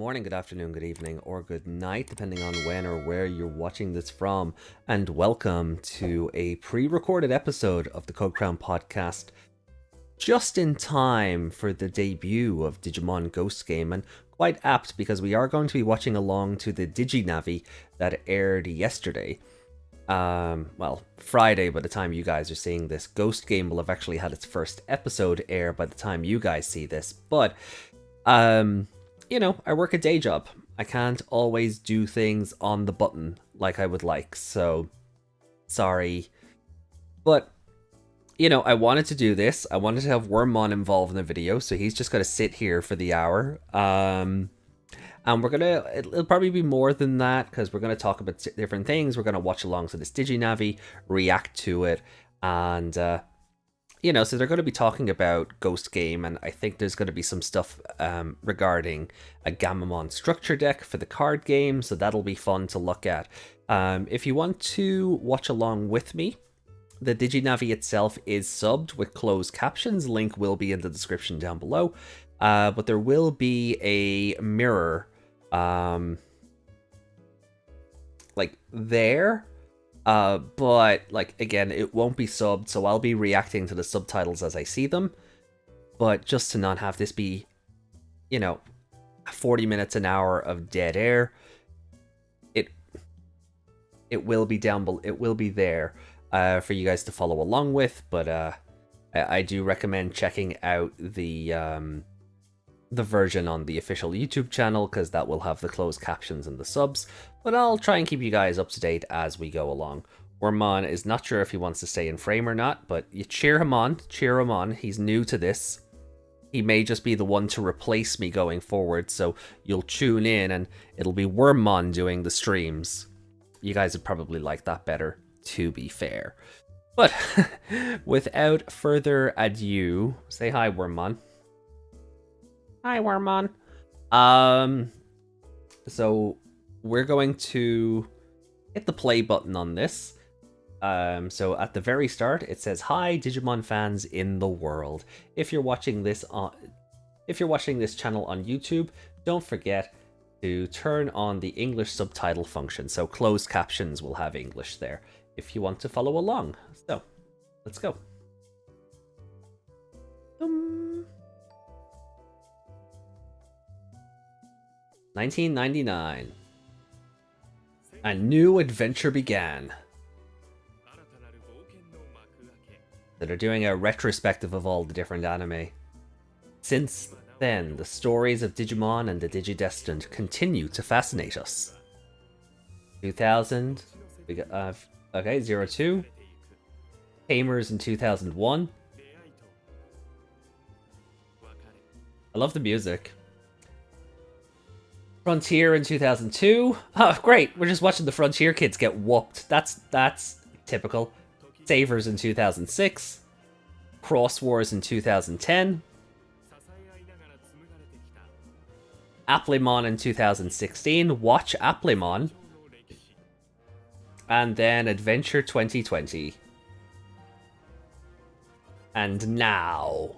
morning, good afternoon, good evening, or good night, depending on when or where you're watching this from. And welcome to a pre-recorded episode of the Code Crown podcast, just in time for the debut of Digimon Ghost Game, and quite apt because we are going to be watching along to the DigiNavi that aired yesterday. Well, Friday by the time you guys are seeing this. Ghost Game will have actually had its first episode air by the time you guys see this, but you know, I work a day job. I can't always do things on the button like I would like, so sorry. But, you know, I wanted to do this. I wanted to have Wormmon involved in the video, so he's just going to sit here for the hour. And we're going to, it'll probably be more than that, because we're going to talk about different things. We're going to watch along to this DigiNavi, react to it, and, you know, so they're going to be talking about Ghost Game, and I think there's going to be some stuff regarding a Gammamon structure deck for the card game, so that'll be fun to look at. If you want to watch along with me, the DigiNavi itself is subbed with closed captions. Link will be in the description down below, but there will be a mirror, like there. But, like, again, it won't be subbed, so I'll be reacting to the subtitles as I see them. But just to not have this be, you know, 40 minutes, an hour of dead air, it will be down below, it will be there for you guys to follow along with. But I do recommend checking out the version on the official YouTube channel, because that will have the closed captions and the subs, but I'll try and keep you guys up to date as we go along. Wormmon is not sure if he wants to stay in frame or not, but you cheer him on, he's new to this. He may just be the one to replace me going forward, so you'll tune in and it'll be Wormmon doing the streams. You guys would probably like that better, to be fair. But without further ado, say hi, Wormmon. Hi, Wormmon. So we're going to hit the play button on this. So at the very start, it says, "Hi, Digimon fans in the world. If you're watching this channel on YouTube, don't forget to turn on the English subtitle function. So closed captions will have English there if you want to follow along." So let's go. 1999. A new adventure began. So they're doing a retrospective of all the different anime. Since then, the stories of Digimon and the Digidestined continue to fascinate us. 2000, we got, okay, 02. Tamers in 2001. I love the music. Frontier in 2002. Oh, great. We're just watching the Frontier kids get whooped. That's typical. Savers in 2006. Cross Wars in 2010. Applemon in 2016. Watch Applemon. And then Adventure 2020. And now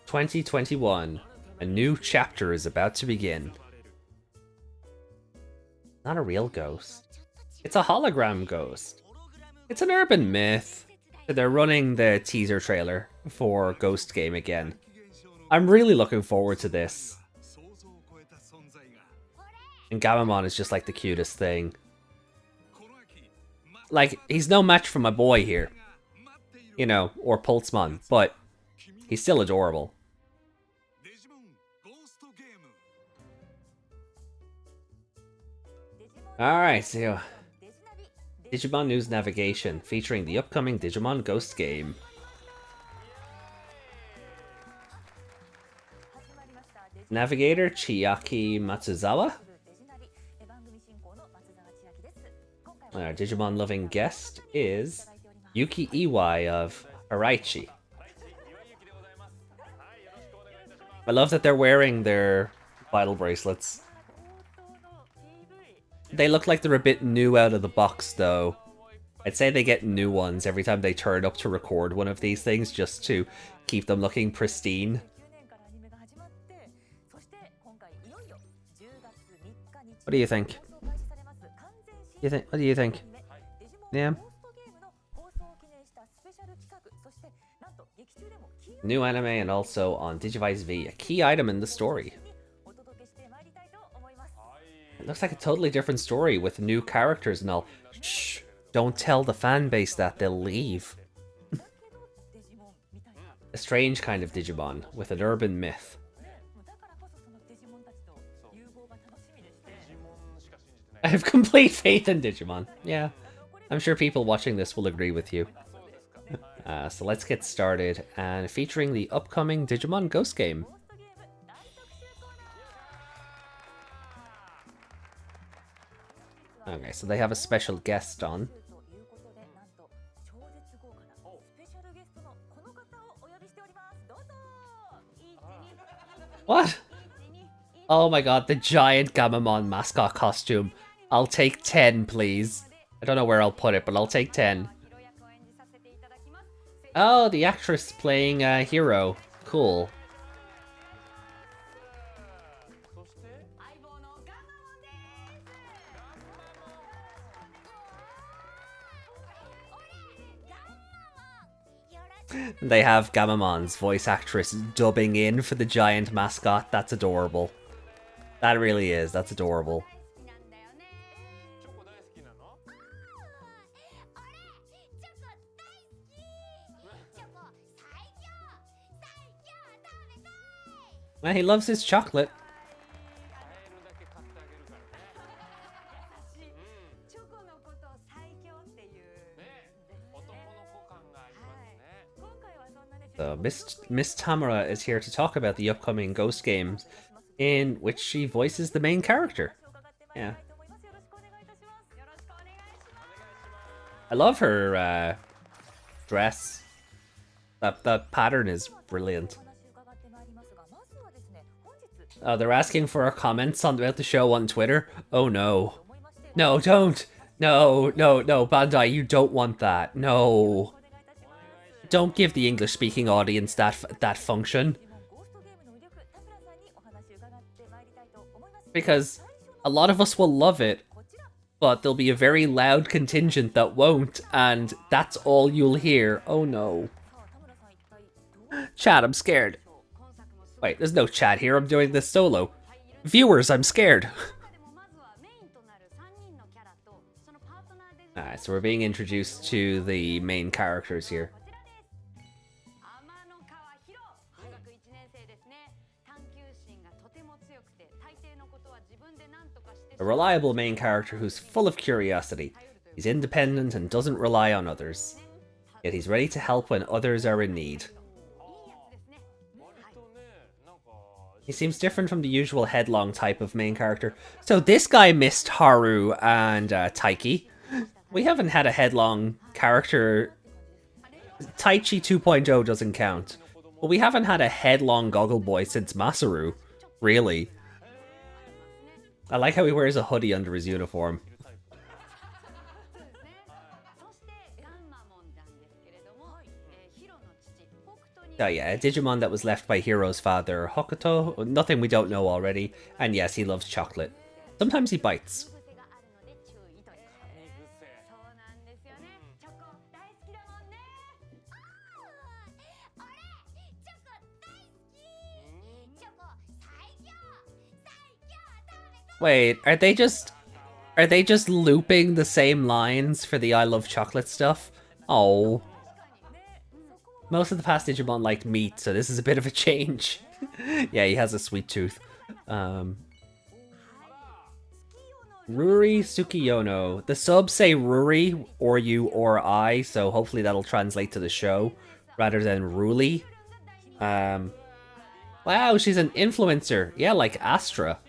2021. A new chapter is about to begin. Not a real ghost. It's a hologram ghost. It's an urban myth. They're running the teaser trailer for Ghost Game again. I'm really looking forward to this. And Gammamon is just like the cutest thing. Like, he's no match for my boy here. You know, or Pulsemon, but he's still adorable. Alright, so Digimon News Navigation, featuring the upcoming Digimon Ghost Game. Navigator Chiaki Matsuzawa. Our Digimon loving guest is Yuki Iwai of Haraichi. I love that they're wearing their vital bracelets. They look like they're a bit new out of the box, though. I'd say they get new ones every time they turn up to record one of these things, just to keep them looking pristine. What do you think? What do you think? Yeah. New anime and also on Digivice V, a key item in the story. It looks like a totally different story with new characters and all. Shh, don't tell the fan base that, they'll leave. A strange kind of Digimon with an urban myth. I have complete faith in Digimon. Yeah, I'm sure people watching this will agree with you. So let's get started, and featuring the upcoming Digimon Ghost game. Okay, so they have a special guest on. What? Oh my god, the giant Gammamon mascot costume. I'll take 10, please. I don't know where I'll put it, but I'll take 10. Oh, the actress playing Hero. Cool. They have Gammamon's voice actress dubbing in for the giant mascot. That's adorable. That really is. That's adorable. Well, he loves his chocolate. So Miss Tamara is here to talk about the upcoming Ghost games, in which she voices the main character. Yeah. I love her dress. That pattern is brilliant. Oh, they're asking for our comments about the show on Twitter. Oh no. No, don't. No, Bandai, you don't want that. No. Don't give the English-speaking audience that function. Because a lot of us will love it, but there'll be a very loud contingent that won't, and that's all you'll hear. Oh no. Chat, I'm scared. Wait, there's no chat here, I'm doing this solo. Viewers, I'm scared. Alright, so we're being introduced to the main characters here. A reliable main character who's full of curiosity. He's independent and doesn't rely on others. Yet he's ready to help when others are in need. He seems different from the usual headlong type of main character. So this guy missed Haru and Taiki. We haven't had a headlong character. Taichi 2.0 doesn't count. But we haven't had a headlong goggle boy since Masaru. Really. I like how he wears a hoodie under his uniform. Oh yeah, a Digimon that was left by Hiro's father, Hokuto. Nothing we don't know already. And yes, he loves chocolate. Sometimes he bites. Wait, are they just looping the same lines for the I love chocolate stuff? Oh. Most of the past Digimon liked meat, so this is a bit of a change. Yeah, he has a sweet tooth. Ruri Tsukiyono. The subs say Ruri, or you, or I, so hopefully that'll translate to the show, rather than Ruli. Wow, she's an influencer. Yeah, like Astra.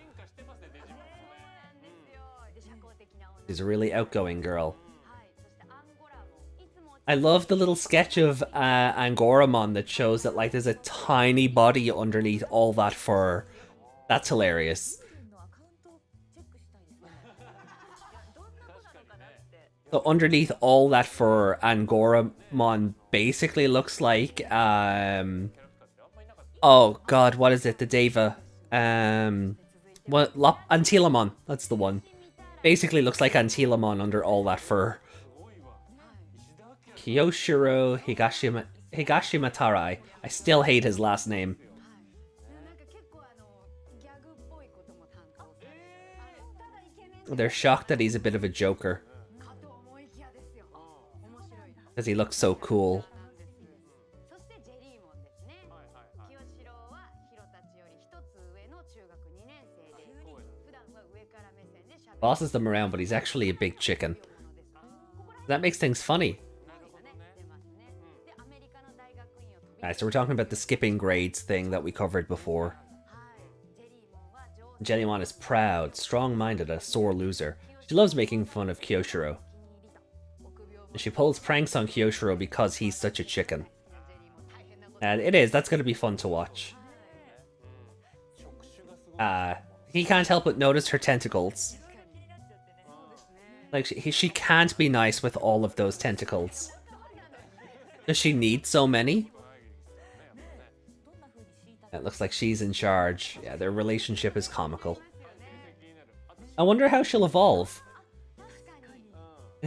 She's a really outgoing girl. I love the little sketch of Angoramon that shows that like there's a tiny body underneath all that fur. That's hilarious. So underneath all that fur, Angoramon basically looks like oh god, what is it? The Deva. What? Antilamon. That's the one. Basically looks like Antilamon under all that fur. Kyoshiro Higashimatarai. I still hate his last name. They're shocked that he's a bit of a joker. Because he looks so cool. Bosses them around, but he's actually a big chicken. That makes things funny. Alright, so we're talking about the skipping grades thing that we covered before. Jellymon is proud, strong-minded, a sore loser. She loves making fun of Kyoshiro. And she pulls pranks on Kyoshiro because he's such a chicken. And that's going to be fun to watch. He can't help but notice her tentacles. Like, she can't be nice with all of those tentacles. Does she need so many? It looks like she's in charge. Yeah, their relationship is comical. I wonder how she'll evolve.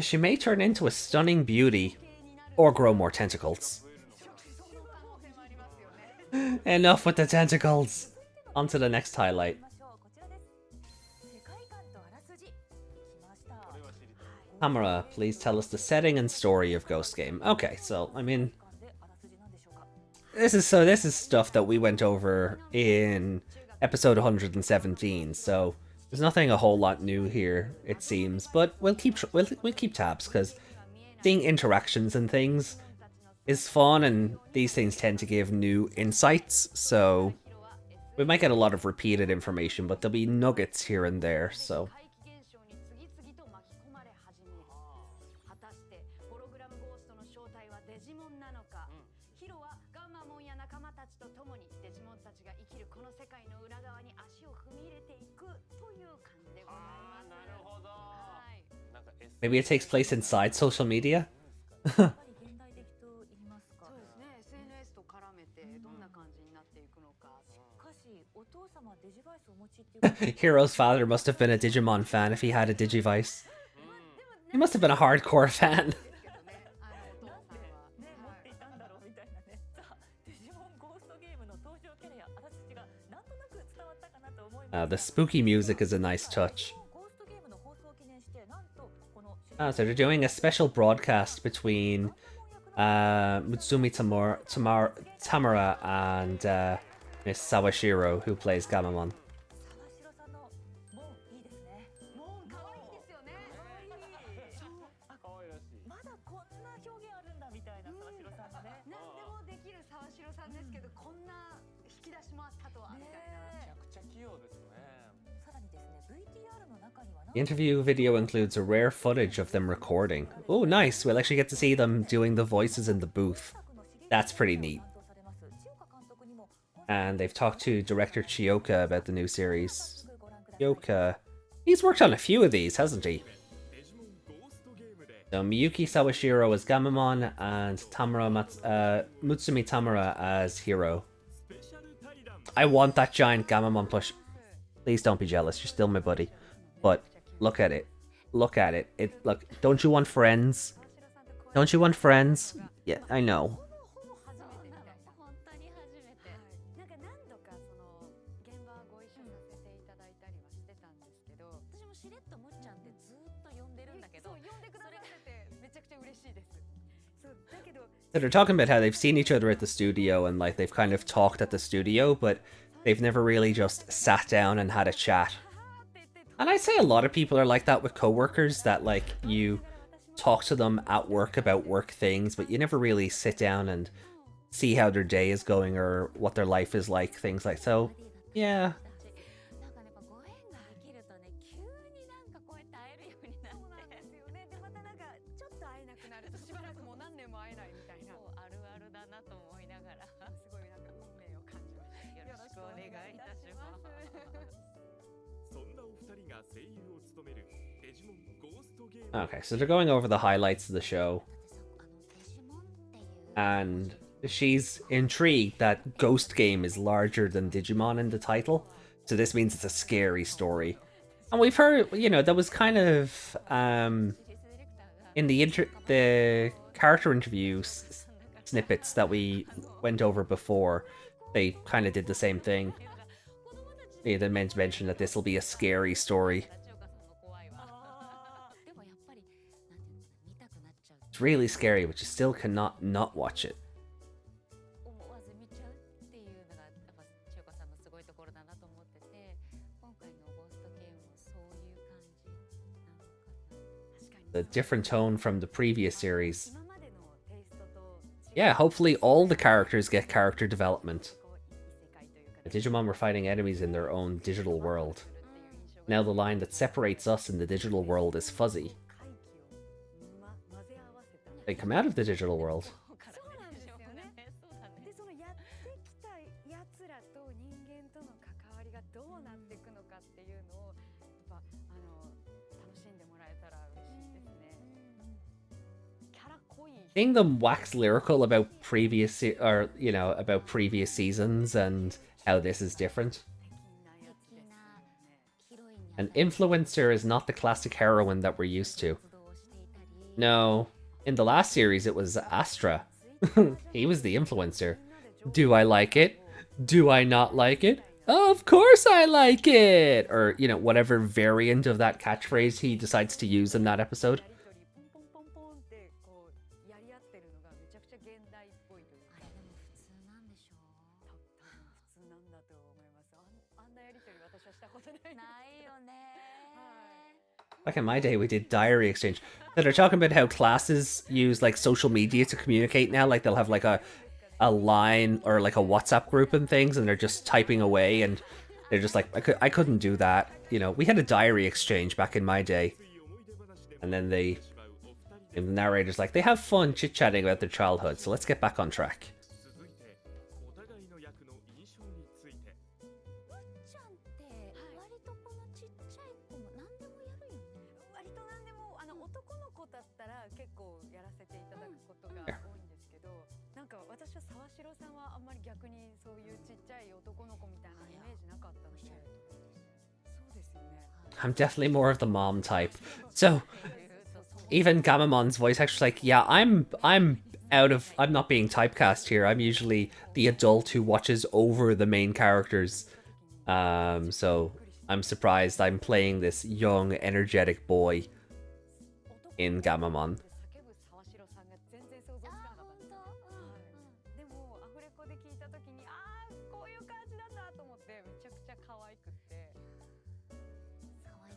She may turn into a stunning beauty, or grow more tentacles. Enough with the tentacles! On to the next highlight. Tamara, please tell us the setting and story of Ghost Game. Okay, so, I mean... This is stuff that we went over in episode 117, so there's nothing a whole lot new here, it seems. But we'll keep tabs, because seeing interactions and things is fun, and these things tend to give new insights, so we might get a lot of repeated information, but there'll be nuggets here and there, so... Maybe it takes place inside social media? Hiro's father must have been a Digimon fan if he had a Digivice. He must have been a hardcore fan. The spooky music is a nice touch. So they're doing a special broadcast between Mutsumi Tamara and Miss Sawashiro, who plays Gammamon. The interview video includes a rare footage of them recording. Oh, nice! We'll actually get to see them doing the voices in the booth. That's pretty neat. And they've talked to director Chioka about the new series. Chioka... He's worked on a few of these, hasn't he? So Miyuki Sawashiro as Gammamon and Mutsumi Tamara as Hiro. I want that giant Gammamon plush. Please don't be jealous, you're still my buddy. But look at it. Look at it. Look, don't you want friends? Don't you want friends? Yeah, I know. So they're talking about how they've seen each other at the studio and like they've kind of talked at the studio, but they've never really just sat down and had a chat. And I'd say a lot of people are like that with coworkers, that like you talk to them at work about work things, but you never really sit down and see how their day is going or what their life is like, things like so. Yeah. Okay, so they're going over the highlights of the show. And she's intrigued that Ghost Game is larger than Digimon in the title. So this means it's a scary story. And we've heard, you know, that was kind of in the character interviews snippets that we went over before. They kind of did the same thing. They mentioned that this will be a scary story. It's really scary, but you still cannot not watch it. The different tone from the previous series. Yeah, hopefully all the characters get character development. The Digimon were fighting enemies in their own digital world. Now the line that separates us in the digital world is fuzzy. They come out of the digital world. Seeing them wax lyrical about previous seasons and how this is different. An influencer is not the classic heroine that we're used to. No, in the last series it was Astra. He was the influencer. Do I like it? Do I not like it? Of course I like it! Or, you know, whatever variant of that catchphrase he decides to use in that episode. Back in my day, we did diary exchange. So they're talking about how classes use like social media to communicate now. Like they'll have like a line or like a WhatsApp group and things, and they're just typing away, and they're just like, I couldn't do that. You know, we had a diary exchange back in my day, and then the narrator's like, they have fun chit chatting about their childhood, so let's get back on track. I'm definitely more of the mom type. So even Gammamon's voice actor's like, yeah, I'm not being typecast here. I'm usually the adult who watches over the main characters. So I'm surprised I'm playing this young, energetic boy in Gammamon.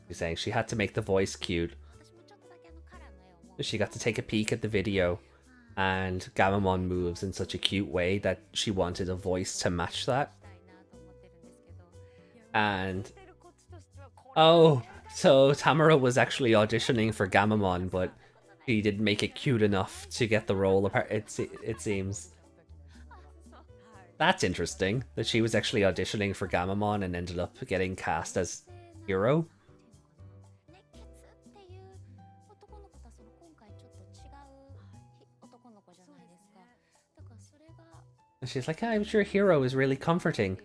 She's saying she had to make the voice cute. She got to take a peek at the video, and Gammamon moves in such a cute way that she wanted a voice to match that. And oh, so Tamara was actually auditioning for Gammamon, but she didn't make it cute enough to get the role. It seems. That's interesting that she was actually auditioning for Gammamon and ended up getting cast as Hero. And she's like, I'm sure Hero is really comforting.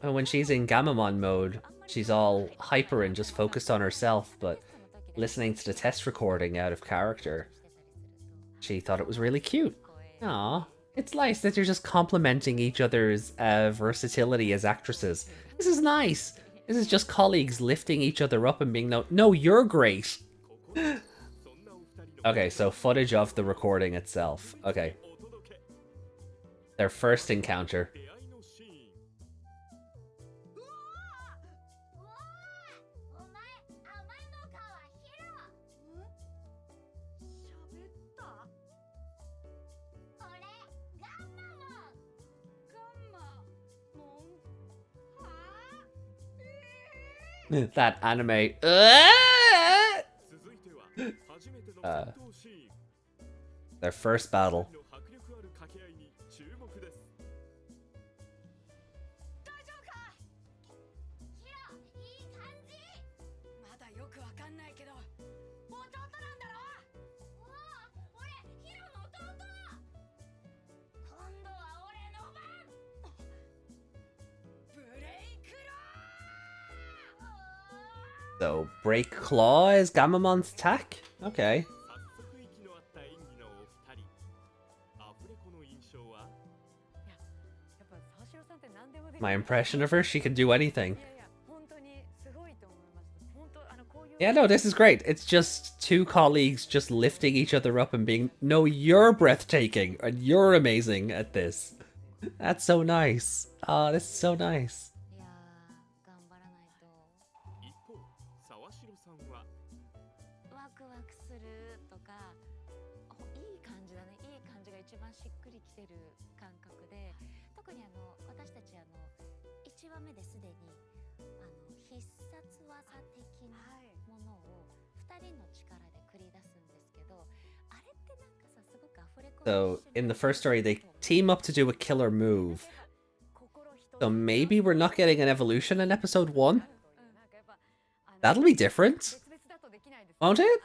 And when she's in Gammamon mode, she's all hyper and just focused on herself, but listening to the test recording out of character, she thought it was really cute. Aww. It's nice that you're just complimenting each other's versatility as actresses. This is nice. This is just colleagues lifting each other up and being no, you're great. Okay, so footage of the recording itself. Okay. Their first encounter. That anime. Their first battle. So, break claw is Gammamon's attack? Okay. My impression of her, she can do anything. Yeah, no, this is great. It's just two colleagues just lifting each other up and being, no, you're breathtaking and you're amazing at this. That's so nice. Oh, this is so nice. So, in the first story, they team up to do a killer move. So maybe we're not getting an evolution in episode 1? That'll be different. Won't it?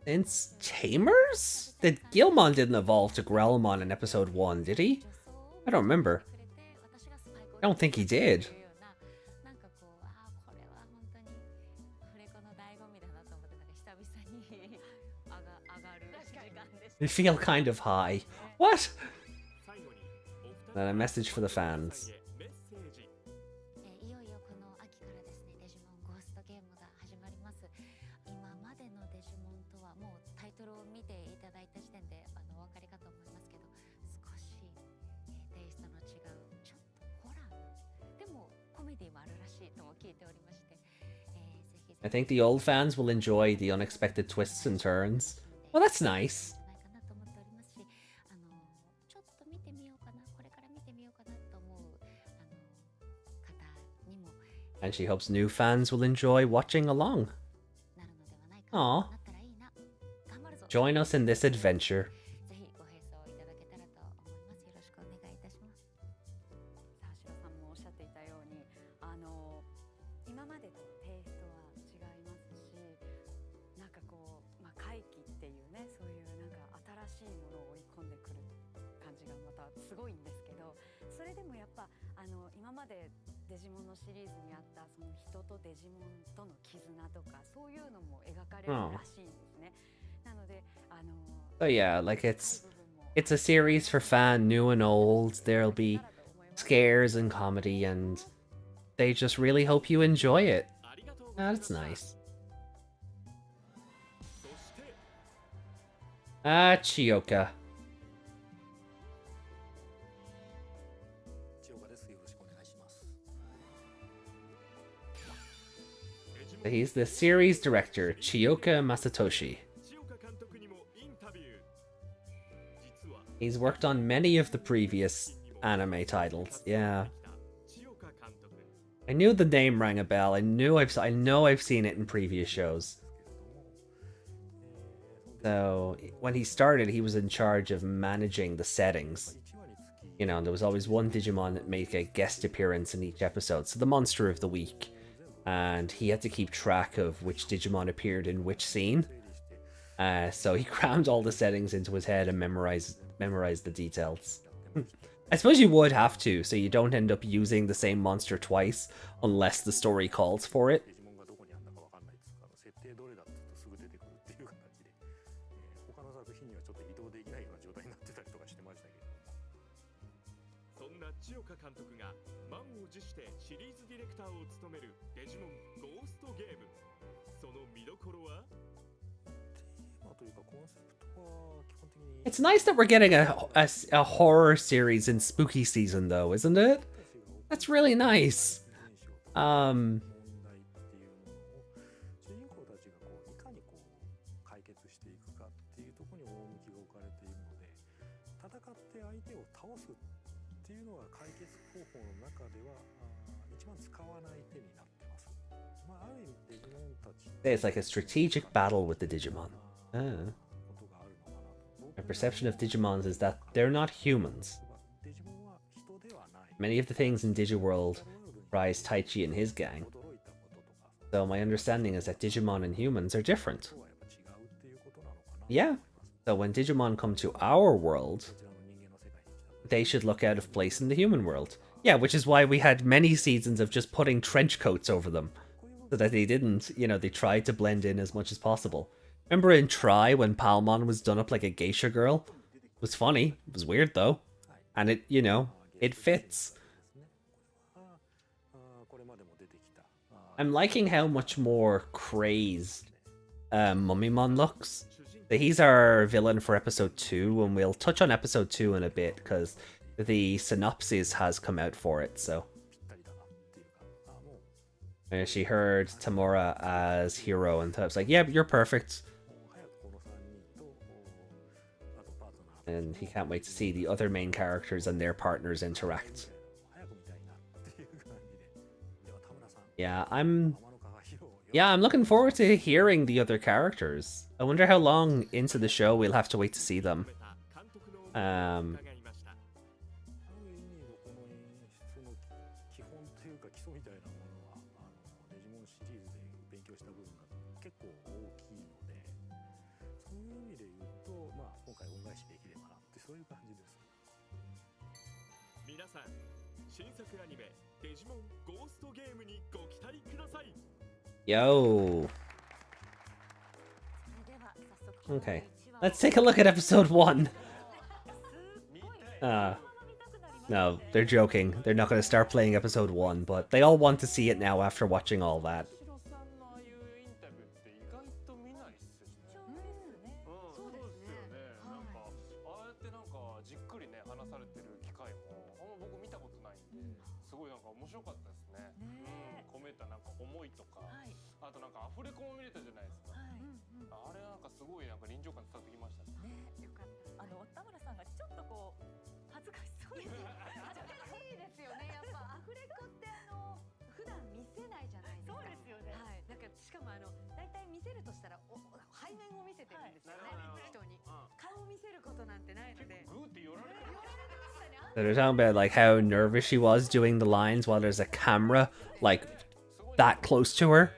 Since Tamers? Gilmon didn't evolve to Growlmon in episode 1, did he? I don't remember. I don't think he did. I feel kind of high. What? Then a message for the fans. I think the old fans will enjoy the unexpected twists and turns. Well, that's nice. And she hopes new fans will enjoy watching along. Aww. Join us in this adventure. Oh. So yeah, like it's a series for fan new and old. There'll be scares and comedy, and they just really hope you enjoy it. That's nice. Ah, Chioka. He's the series director, Chioka Masatoshi. He's worked on many of the previous anime titles, yeah. I knew the name rang a bell. I know I've seen it in previous shows. So, when he started, he was in charge of managing the settings. You know, and there was always one Digimon that made a guest appearance in each episode. So the monster of the week. And he had to keep track of which Digimon appeared in which scene. So he crammed all the settings into his head and memorized the details. I suppose you would have to, so you don't end up using the same monster twice, unless the story calls for it. It's nice that we're getting a horror series in spooky season, though, isn't it? That's really nice. It's like a strategic battle with the Digimon. Ah. My perception of Digimons is that they're not humans. Many of the things in Digiworld rise Taichi and his gang. So my understanding is that Digimon and humans are different. Yeah. So when Digimon come to our world, they should look out of place in the human world. Yeah, which is why we had many seasons of just putting trench coats over them. So that they didn't, they tried to blend in as much as possible. Remember in Try when Palmon was done up like a geisha girl? It was funny. It was weird though. And it, it fits. I'm liking how much more crazed Mummymon looks. He's our villain for episode 2, and we'll touch on episode 2 in a bit because the synopsis has come out for it, so. And she heard Tamura as hero, and I was like, yeah, you're perfect. And he can't wait to see the other main characters and their partners interact. Yeah, I'm looking forward to hearing the other characters. I wonder how long into the show we'll have to wait to see them. Yo. Okay. Let's take a look at episode 1. No, they're joking. They're not going to start playing episode 1, but they all want to see it now after watching all that. So they're talking about like how nervous she was doing the lines while there's a camera like that close to her.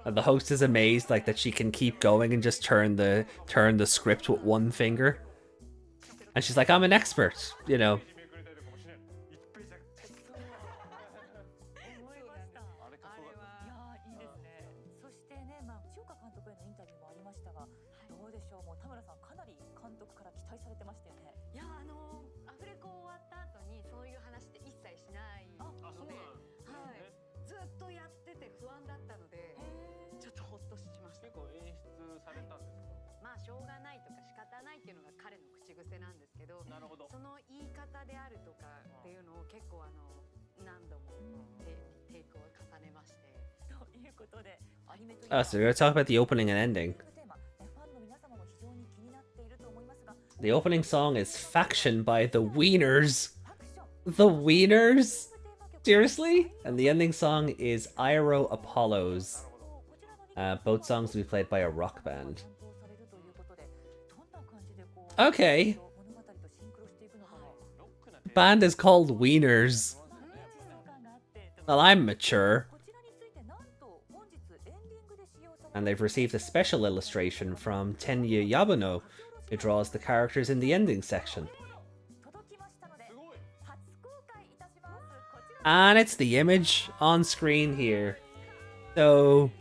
And the host is amazed like that she can keep going and just turn the script with one finger. And she's like, I'm an expert, Oh, so we're going to talk about the opening and ending. The opening song is Faction by the Wieners. The Wieners? Seriously? And the ending song is Iroh Apollos. Both songs will be played by a rock band. Okay. The band is called Wieners. Well, I'm mature. And they've received a special illustration from Tenya Yabuno, who draws the characters in the ending section. And it's the image on screen here. So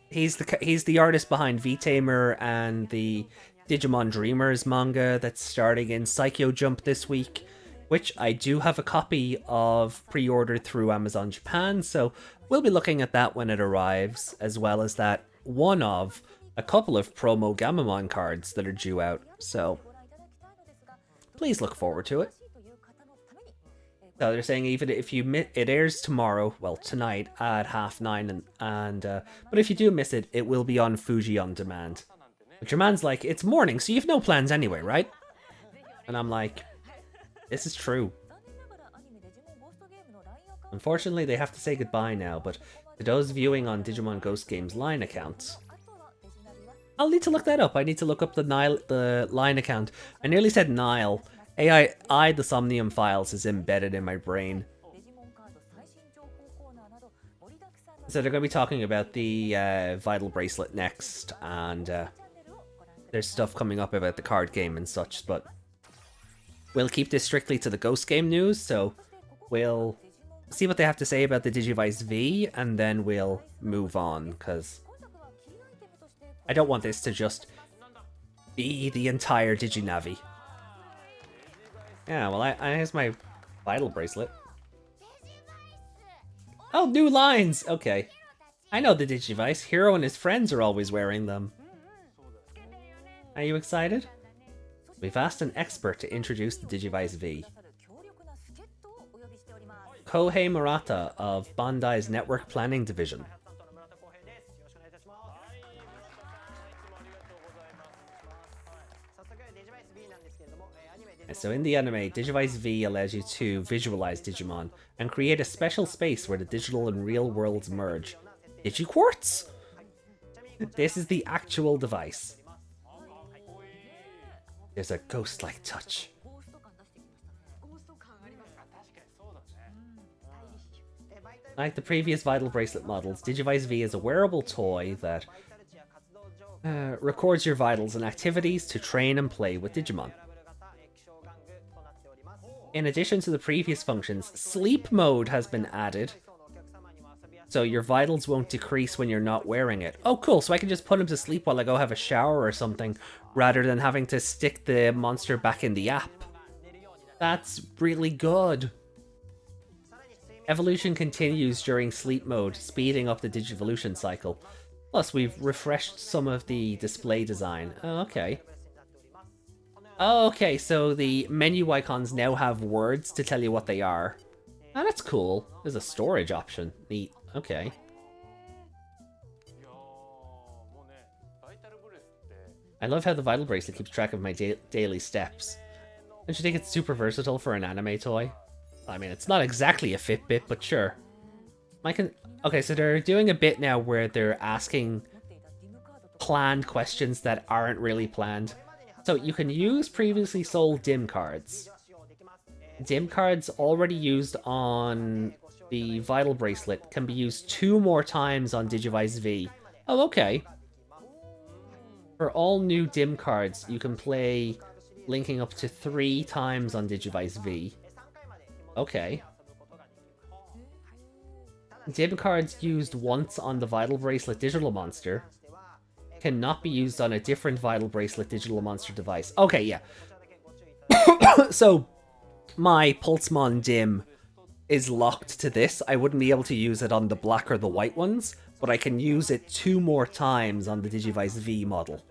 he's the artist behind V-Tamer and the Digimon Dreamers manga that's starting in Psycho Jump this week, which I do have a copy of pre-ordered through Amazon Japan, so we'll be looking at that when it arrives, as well as that one of a couple of promo Gammamon cards that are due out, so please look forward to it. So they're saying even if it airs tomorrow, well tonight at 9:30, but if you do miss it, it will be on Fuji on demand. But your man's like, it's morning, so you have no plans anyway, right? And I'm like, this is true. Unfortunately, they have to say goodbye now, but to those viewing on Digimon Ghost Game's line account, I'll need to look that up. I need to look up the line account. I nearly said Nile. AI, the Somnium Files is embedded in my brain. So they're going to be talking about the Vital Bracelet next, and there's stuff coming up about the card game and such, but we'll keep this strictly to the Ghost Game news, so we'll see what they have to say about the Digivice V, and then we'll move on, because I don't want this to just be the entire DigiNavi. Yeah, well, here's my Vital Bracelet. Oh, new lines! Okay. I know the Digivice. Hero and his friends are always wearing them. Are you excited? We've asked an expert to introduce the Digivice V. Kohei Murata of Bandai's Network Planning Division. So in the anime, Digivice V allows you to visualize Digimon and create a special space where the digital and real worlds merge. DigiQuartz? This is the actual device. There's a ghost-like touch. Like the previous Vital Bracelet models, Digivice V is a wearable toy that records your vitals and activities to train and play with Digimon. In addition to the previous functions, sleep mode has been added, so your vitals won't decrease when you're not wearing it. Oh cool, so I can just put him to sleep while I go have a shower or something, rather than having to stick the monster back in the app. That's really good. Evolution continues during sleep mode, speeding up the Digivolution cycle. Plus, we've refreshed some of the display design. Oh, okay. Oh, okay, so the menu icons now have words to tell you what they are. Oh, that's cool. There's a storage option. Neat. Okay. I love how the Vital Bracelet keeps track of my daily steps. Don't you think it's super versatile for an anime toy? I mean, it's not exactly a Fitbit, but sure. Okay, so they're doing a bit now where they're asking planned questions that aren't really planned. So you can use previously sold DIM cards. DIM cards already used on the Vital Bracelet can be used 2 more times on Digivice V. Oh, okay. For all new DIM cards, you can play linking up to 3 times on Digivice V. Okay. DIM cards used once on the Vital Bracelet Digital Monster cannot be used on a different Vital Bracelet Digital Monster device. Okay, yeah. So, my Pulsemon DIM is locked to this. I wouldn't be able to use it on the black or the white ones, but I can use it 2 more times on the Digivice V model.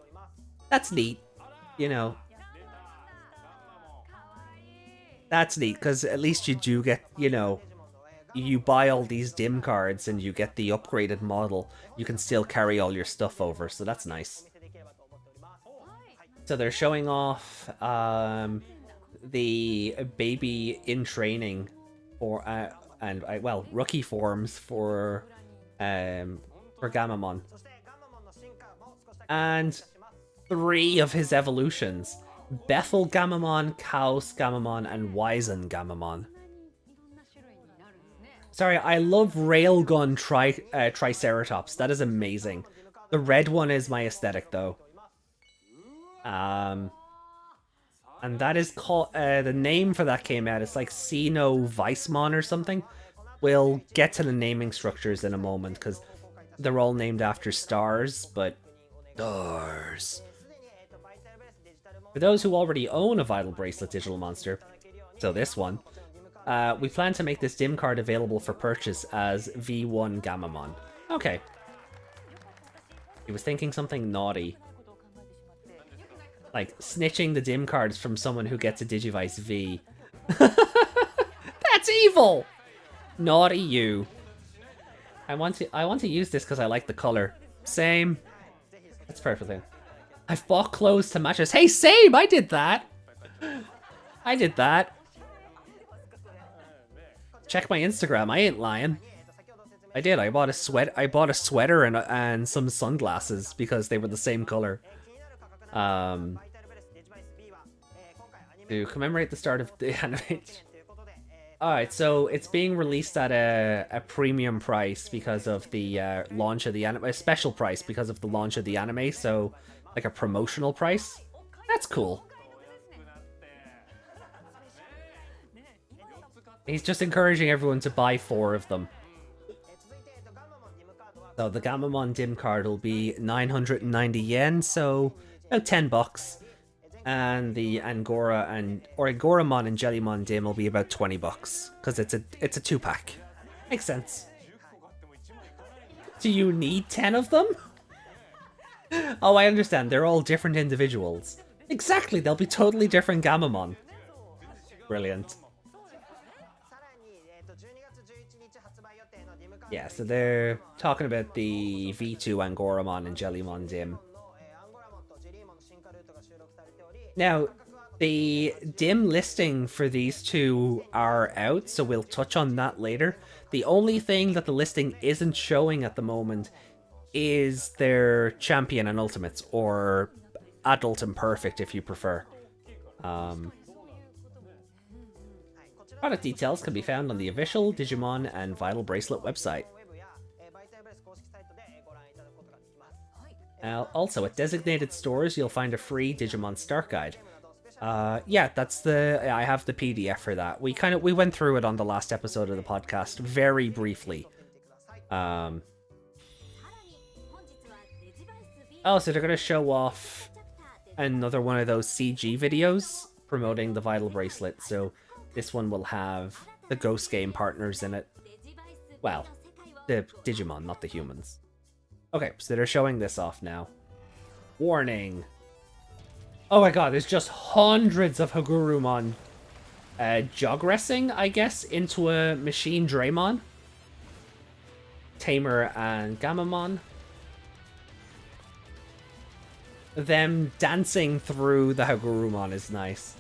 That's neat, you know. That's neat, because at least you do get, you know, you buy all these DIM cards and you get the upgraded model, you can still carry all your stuff over, so that's nice. So they're showing off the baby in training for well, rookie forms for Gammamon. And 3 of his evolutions: Bethel Gamamon, Chaos Gamamon, and Wizen Gamamon. Sorry, I love Railgun Triceratops. That is amazing. The red one is my aesthetic, though. And that is called... the name for that came out. It's like Sino Weissmon or something. We'll get to the naming structures in a moment, because they're all named after stars, but... Stars. For those who already own a Vital Bracelet Digital Monster, so this one... we plan to make this DIM card available for purchase as V1 Gammamon. Okay. He was thinking something naughty. Like, snitching the DIM cards from someone who gets a Digivice V. That's evil! Naughty you. I want to use this because I like the color. Same. That's perfectly. I've bought clothes to match us. Hey, same! I did that! I did that. Check my Instagram, I ain't lying. I did, I bought a sweater and some sunglasses because they were the same color. To commemorate the start of the animation. Alright, so it's being released at a premium price because of the launch of the anime, a special price because of the launch of the anime, so like a promotional price. That's cool. He's just encouraging everyone to buy 4 of them. So the Gammamon Dim card will be 990 yen, so about 10 bucks. And the Angoramon and Jellymon Dim will be about 20 bucks because it's a 2-pack. Makes sense. Do you need 10 of them? Oh, I understand. They're all different individuals. Exactly, they'll be totally different Gammamon. Brilliant. Yeah, so they're talking about the V2 Angoramon and Jellymon Dim. Now, the dim listing for these two are out, so we'll touch on that later. The only thing that the listing isn't showing at the moment is their champion and ultimates, or adult and perfect if you prefer. Product details can be found on the official Digimon and Vital Bracelet website. Also, at designated stores, you'll find a free Digimon Start Guide. Yeah, I have the PDF for that. We went through it on the last episode of the podcast very briefly. Oh, so they're gonna show off another one of those CG videos promoting the Vital Bracelet. So this one will have the Ghost Game partners in it. Well, the Digimon, not the humans. Okay, so they're showing this off now. Warning. Oh my god, there's just hundreds of Hagurumon jogressing, I guess, into a Machine Draymon. Tamer and Gammamon. Them dancing through the Hagurumon is nice.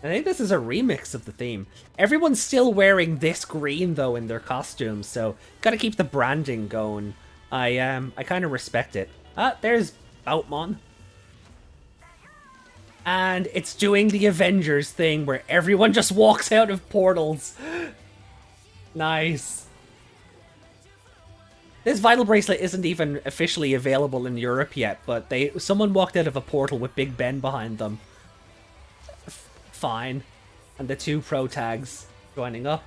I think this is a remix of the theme. Everyone's still wearing this green, though, in their costumes, so gotta keep the branding going. I kind of respect it. Ah, there's Boutmon. And it's doing the Avengers thing where everyone just walks out of portals. Nice. This Vital Bracelet isn't even officially available in Europe yet, but someone walked out of a portal with Big Ben behind them. Fine. And the 2 pro tags joining up.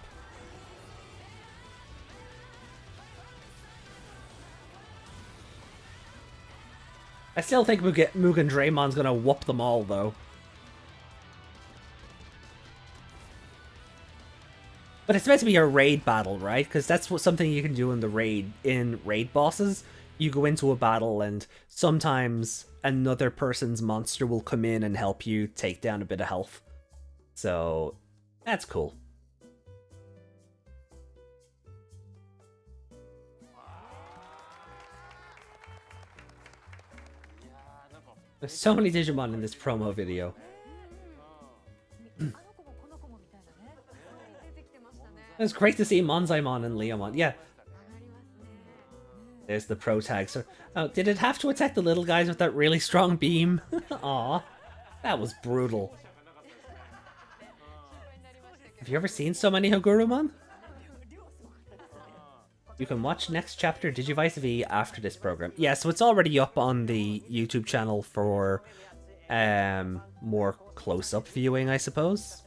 I still think Mugen Draymon's gonna whoop them all, though. But it's meant to be a raid battle, right? Because that's something you can do in the raid bosses. You go into a battle and sometimes another person's monster will come in and help you take down a bit of health. So, that's cool. There's so many Digimon in this promo video. It's great to see Monzaimon and Leomon. Yeah. There's the pro tag. So, oh, did it have to attack the little guys with that really strong beam? Aw, that was brutal. Have you ever seen so many Hagurumon? You can watch next chapter Digivice V after this program. Yeah, so it's already up on the YouTube channel for more close-up viewing, I suppose.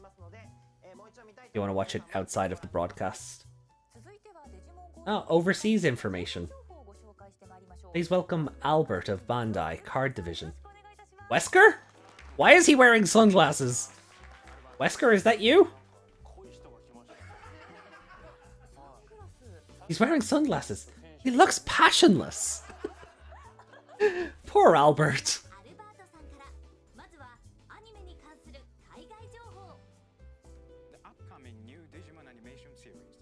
You want to watch it outside of the broadcast. Oh, overseas information. Please welcome Albert of Bandai Card Division. Wesker? Why is he wearing sunglasses? Wesker, is that you? He's wearing sunglasses. He looks passionless. Poor Albert. The upcoming new Digimon animation series,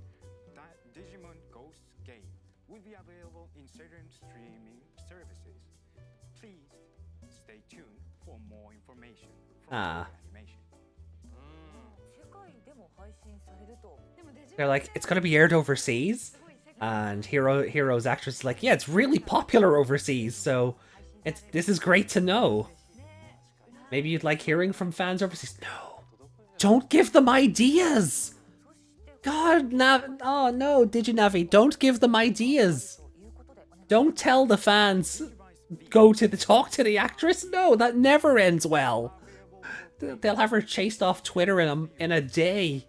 the Digimon Ghost Game, will be available in certain streaming services. Please stay tuned for more information from the animation. They're like, it's gonna be aired overseas? And Hero's actress is like, yeah, it's really popular overseas, so this is great to know. Maybe you'd like hearing from fans overseas. No. Don't give them ideas! God, oh no, DigiNavi, don't give them ideas! Don't tell the fans, talk to the actress? No, that never ends well. They'll have her chased off Twitter in a day.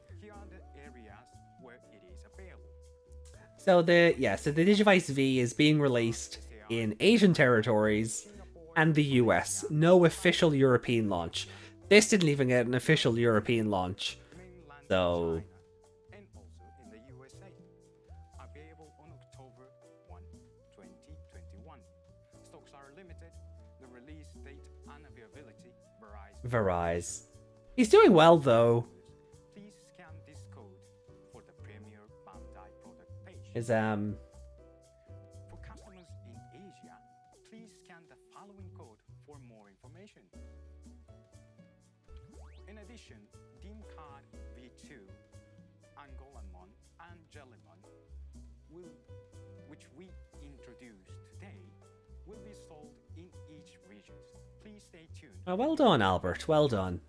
So the Digivice V is being released in Asian territories and the US. No official European launch. This didn't even get an official European launch. So and also in the USA. Available on October 1, 2021. Stocks are limited. The release date and availability varies. He's doing well though. Please scan this code for the Premier Bandai product page. Is For customers in Asia, please scan the following code for more information. In addition, DIMCard V2, Angolamon, and Jellymon, which we introduced today, will be sold in each region. Please stay tuned. oh, well done, Albert. Well done.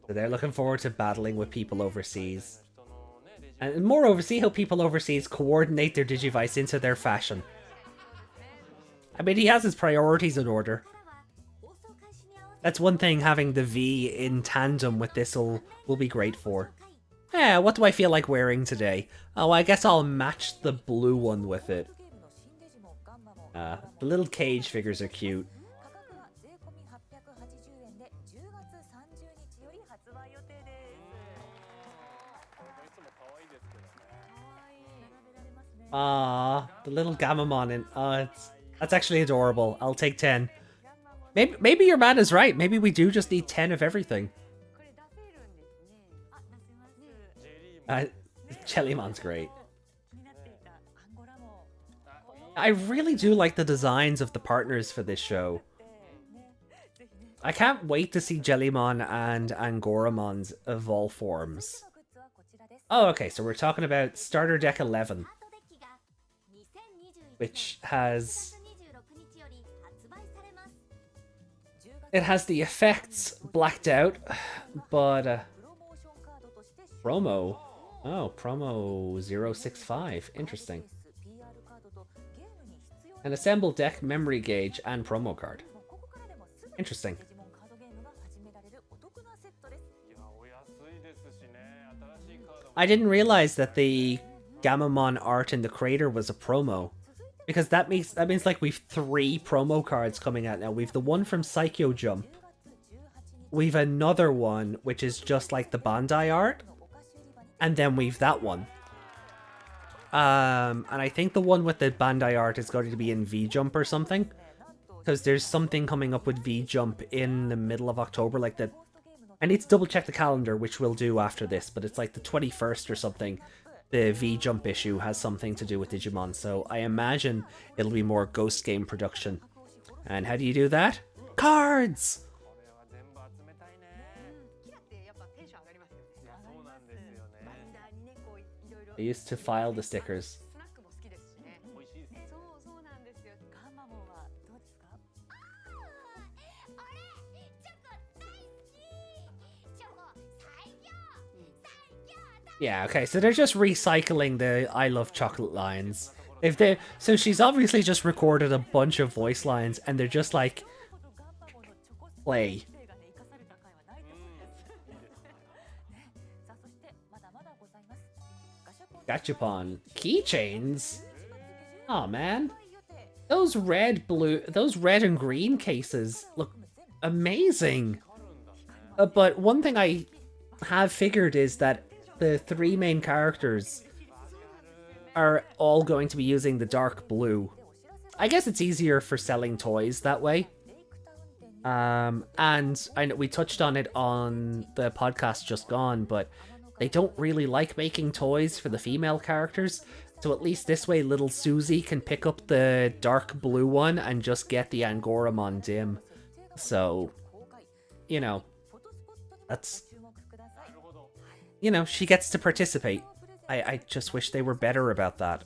So they're looking forward to battling with people overseas. And moreover, see how people overseas coordinate their Digivice into their fashion. I mean, he has his priorities in order. That's one thing having the V in tandem with this will be great for. Yeah, what do I feel like wearing today? Oh, I guess I'll match the blue one with it. The little cage figures are cute. Ah, the little Gammamon in. That's actually adorable. I'll take 10. Maybe your man is right. Maybe we do just need 10 of everything. Jellymon's great. I really do like the designs of the partners for this show. I can't wait to see Jellymon and Angoramon's evolve forms. Oh, okay, so we're talking about Starter Deck 11. Which has... It has the effects blacked out, but... promo. Oh, promo 065. Interesting. An assembled deck, memory gauge, and promo card. Interesting. I didn't realize that the Gammamon art in the crater was a promo. Because that means like we've 3 promo cards coming out now. We've the one from Psycho Jump. We've another one, which is just like the Bandai art. And then we've that one. And I think the one with the Bandai art is going to be in V-Jump or something. Because there's something coming up with V-Jump in the middle of October. Like the... I need to double check the calendar, which we'll do after this. But it's like the 21st or something. The V-Jump issue has something to do with Digimon. So I imagine it'll be more Ghost Game production. And how do you do that? Cards! I used to file the stickers. Yeah, okay, so they're just recycling the I love chocolate lines. So she's obviously just recorded a bunch of voice lines and they're just like play. Gachapon. Keychains? Oh man. Those red and green cases look amazing. But one thing I have figured is that the 3 main characters are all going to be using the dark blue. I guess it's easier for selling toys that way. And I know we touched on it on the podcast just gone, but they don't really like making toys for the female characters. So at least this way little Susie can pick up the dark blue one and just get the Angoramon dim. So, you know, that's... You know, she gets to participate. I just wish they were better about that.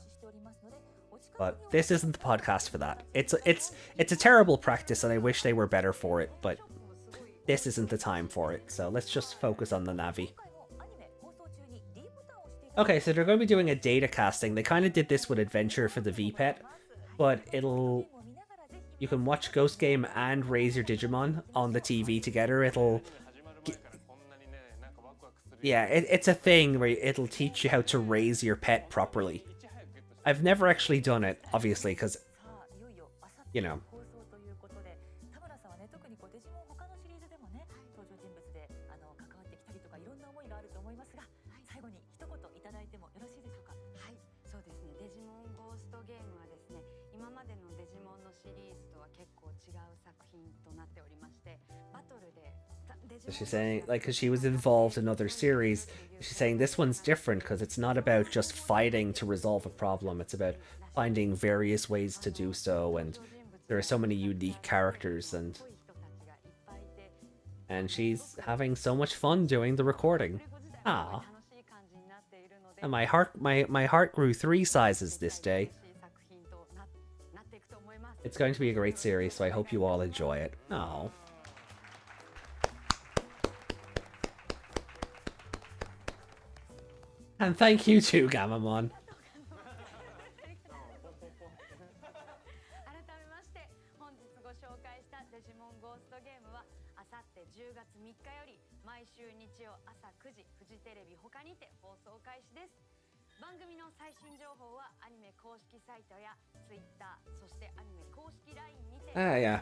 But this isn't the podcast for that. It's a terrible practice, and I wish they were better for it, but this isn't the time for it. So let's just focus on the Navi. Okay, so they're going to be doing a data casting. They kind of did this with Adventure for the VPET, but you can watch Ghost Game and raise your Digimon on the TV together. Yeah, it's a thing where it'll teach you how to raise your pet properly. I've never actually done it, obviously, because, you know. So she's saying, like, because she was involved in other series, she's saying this one's different because it's not about just fighting to resolve a problem. It's about finding various ways to do so, and there are so many unique characters, and she's having so much fun doing the recording. Ah, and my heart grew 3 sizes this day. It's going to be a great series, so I hope you all enjoy it. Oh. And thank you too, Gammamon. Ah, yeah.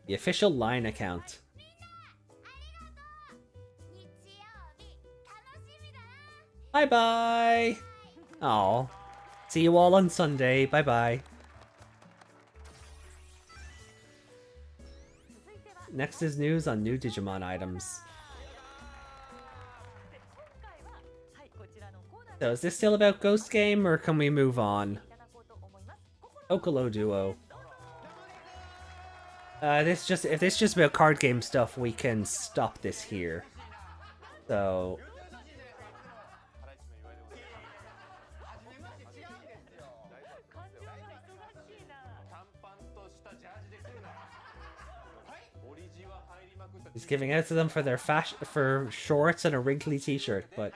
The official line account. Bye-bye! Aw. See you all on Sunday. Bye-bye. Next is news on new Digimon items. So is this still about Ghost Game, or can we move on? Okolo Duo. If this is just about card game stuff, we can stop this here. So... He's giving out to them for their for shorts and a wrinkly t-shirt, but...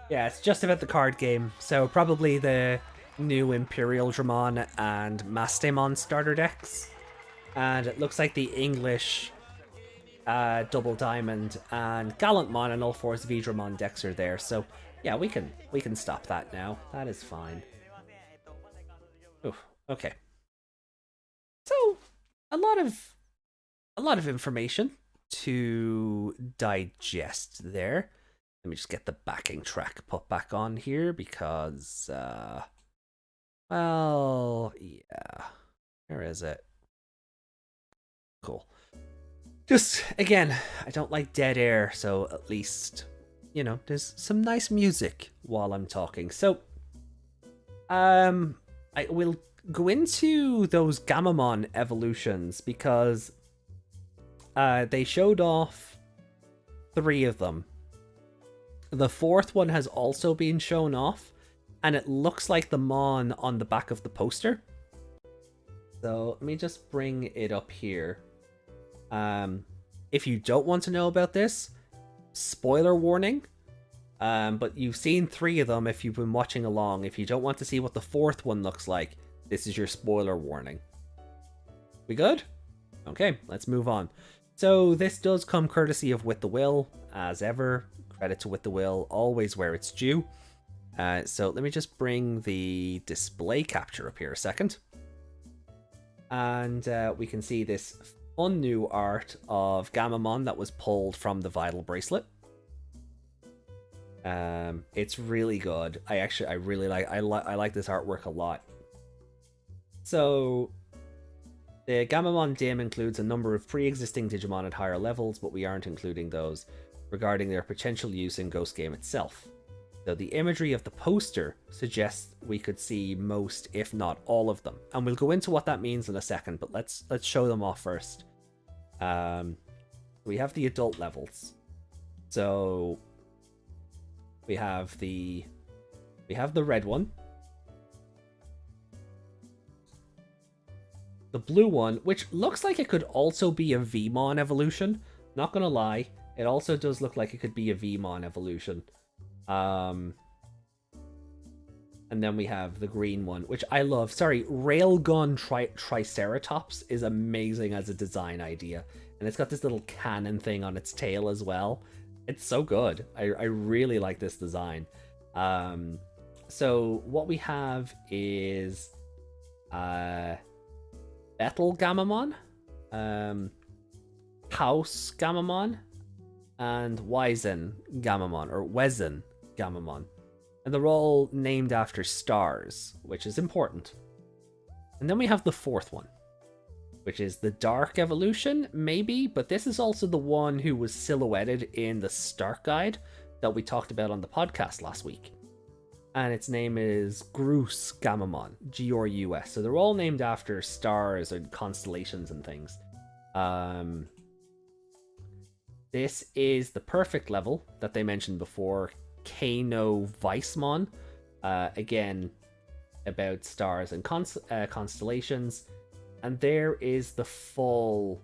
Yeah, it's just about the card game, so probably the new Imperial Dramon and Mastemon starter decks. And it looks like the English Double Diamond and Gallantmon and All Force Vidramon decks are there, so yeah, we can stop that now. That is fine. Ooh, okay. So... A lot of information to digest there. Let me just get the backing track put back on here because, well, yeah. Where is it? Cool. Just, again, I don't like dead air, so at least, you know, there's some nice music while I'm talking. So, I will go into those Gammamon Evolutions because they showed off 3 of them. The 4th one has also been shown off, and it looks like the Mon on the back of the poster. So let me just bring it up here. If you don't want to know about this, spoiler warning. But you've seen 3 of them if you've been watching along. If you don't want to see what the 4th one looks like, this is your spoiler warning. We good? Okay, let's move on. So this does come courtesy of With the Will, as ever. Credit to With the Will, always where it's due. So let me just bring the display capture up here a second. And we can see this fun new art of Gammamon that was pulled from the Vital Bracelet. It's really good. I really like this artwork a lot. So the Gammamon Dim includes a number of pre-existing Digimon at higher levels, but we aren't including those regarding their potential use in Ghost Game itself. So the imagery of the poster suggests we could see most, if not all of them. And we'll go into what that means in a second, but let's show them off first. We have the adult levels. So we have the We have the red one. The blue one, which looks like it could also be a Vmon evolution. Not gonna lie, it also does look like it could be a Vmon evolution. And then we have the green one, which I love. Sorry, Railgun Triceratops is amazing as a design idea. And it's got this little cannon thing on its tail as well. It's so good. I really like this design. So what we have is Bethel Gamamon, House Gamamon, and Wizen Gamamon. And they're all named after stars, which is important. And then we have the fourth one, which is the Dark Evolution, maybe, but this is also the one who was silhouetted in the Start Guide that we talked about on the podcast last week. And its name is Grus Gamamon, G-R-U-S. So they're all named after stars and constellations and things. This is the perfect level that they mentioned before, Kano Weissmon. Again, about stars and constellations. And there is the full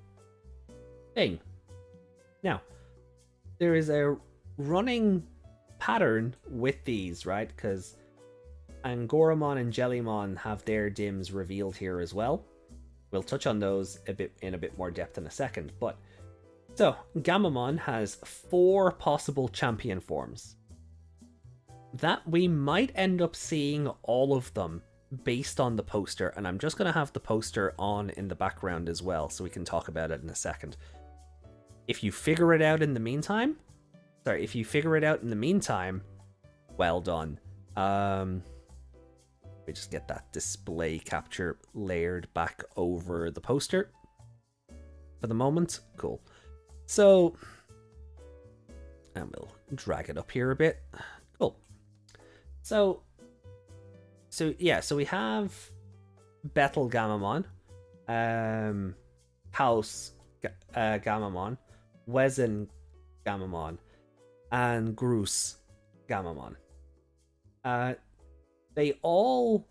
thing. Now, there is a running pattern with these, right? Because Angoramon and Jellymon have their dims revealed here as well. We'll touch on those in a bit more depth in a second. But so Gammamon has 4 possible champion forms. That we might end up seeing all of them based on the poster, and I'm just going to have the poster on in the background as well, so we can talk about it in a second. If you figure it out in the meantime, well done. We just get that display capture layered back over the poster for the moment. Cool. So, and we'll drag it up here a bit. Cool. So yeah, so we have Bethel Gamamon, House Gamamon, Wizen Gamamon, and Grus Gamamon. They all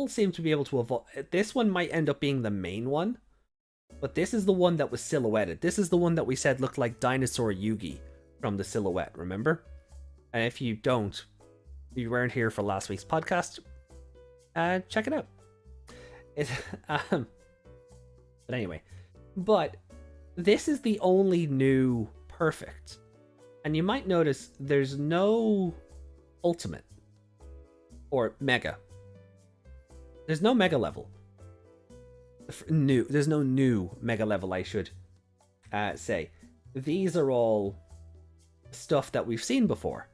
seem to be able to evolve. This one might end up being the main one, but this is the one that was silhouetted. This is the one that we said looked like Dinosaur Yugi from the silhouette, remember? And if you weren't here for last week's podcast, check it out. But anyway, this is the only new perfect. And you might notice there's no ultimate or mega. There's no mega level. There's no new mega level, I should say. These are all stuff that we've seen before.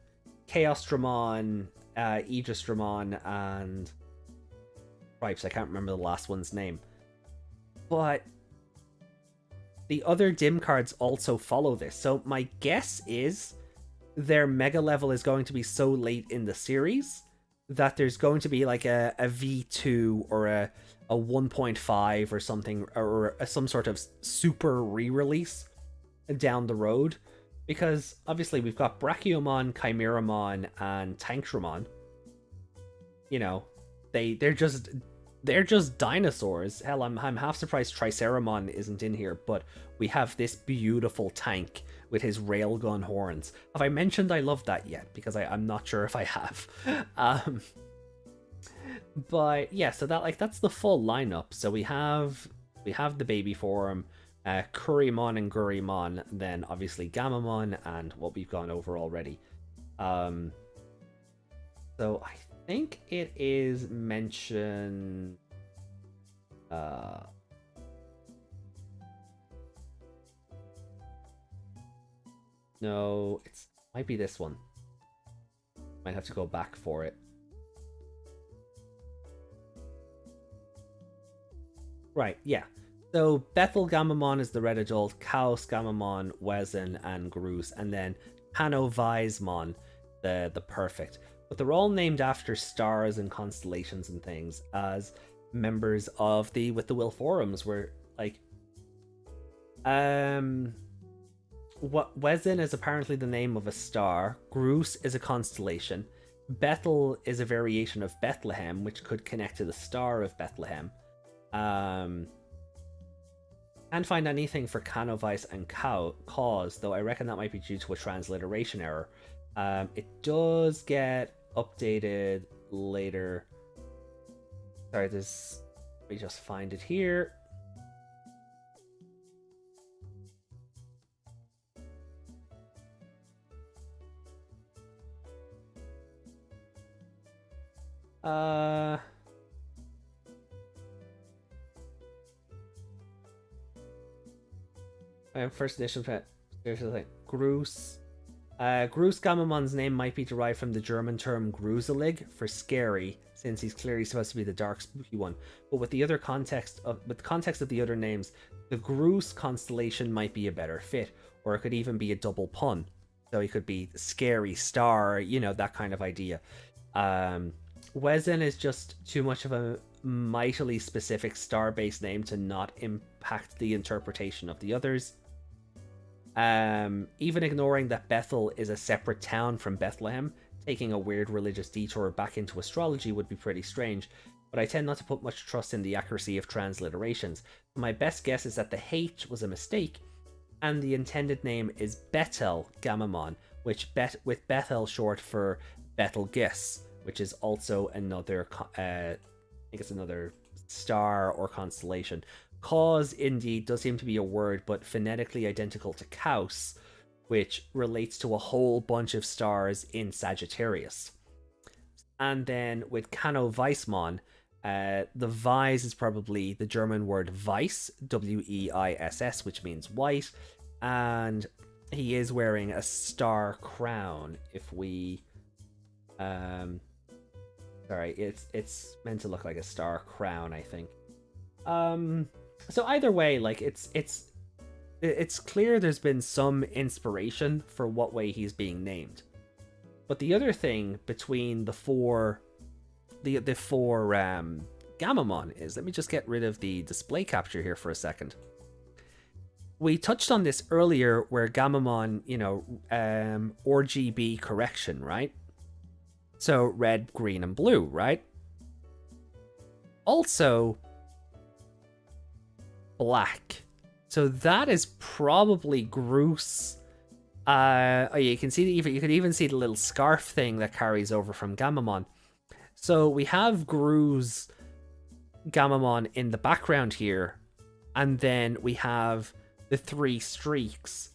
Chaosdramon, Aegisdramon, and Stripes. I can't remember the last one's name. But the other dim cards also follow this. So my guess is their mega level is going to be so late in the series that there's going to be like a V2 or a 1.5 or something, or some sort of super re-release down the road. Because obviously we've got Brachiomon, Chimeramon, and Tankramon. You know, they're just dinosaurs. Hell, I'm half surprised Triceramon isn't in here, but we have this beautiful tank with his railgun horns. Have I mentioned I love that yet? Because I'm not sure if I have. But yeah, so that's the full lineup. So we have the baby form, Kurimon and Gurimon, then obviously Gammamon, and what we've gone over already. So I think it is mentioned. No, it might be this one. Might have to go back for it. Right, yeah. So Bethel Gamamon is the red adult, Chaos Gamamon, Wizen, and Grus, and then Hano Weissmon, the perfect. But they're all named after stars and constellations and things as members of the With the Will forums, where like what Wizen is apparently the name of a star, Grus is a constellation, Bethel is a variation of Bethlehem, which could connect to the Star of Bethlehem. Can't find anything for Canovice and Cause, though I reckon that might be due to a transliteration error. It does get updated later. Sorry, let me just find it here. First edition, there's like Groose. Groose Gamamon's name might be derived from the German term gruselig for scary, since he's clearly supposed to be the dark, spooky one. But with the context of the other names, the Groose constellation might be a better fit, or it could even be a double pun. So he could be scary star, you know, that kind of idea. Wezen is just too much of a mightily specific star-based name to not impact the interpretation of the others. Even ignoring that Bethel is a separate town from Bethlehem, taking a weird religious detour back into astrology would be pretty strange, but I tend not to put much trust in the accuracy of transliterations. My best guess is that the H was a mistake, and the intended name is Bethel Gamamon, with Bethel short for Betelgeuse, which is also another, I think it's another star or constellation. Cause indeed does seem to be a word, but phonetically identical to Caus, which relates to a whole bunch of stars in Sagittarius. And then with Canoweismon, the Weiss is probably the German word Weiss, W-E-I-S-S, which means white, and he is wearing a star crown. If we, sorry, it's meant to look like a star crown, I think. So either way, like it's clear there's been some inspiration for what way he's being named. But the other thing between the four Gammamon is, let me just get rid of the display capture here for a second. We touched on this earlier where Gammamon, you know, RGB correction, right? So red, green, and blue, right? Also black. So that is probably Groose. You can see you could even see the little scarf thing that carries over from Gammamon. So we have Groose Gammamon in the background here, and then we have the three streaks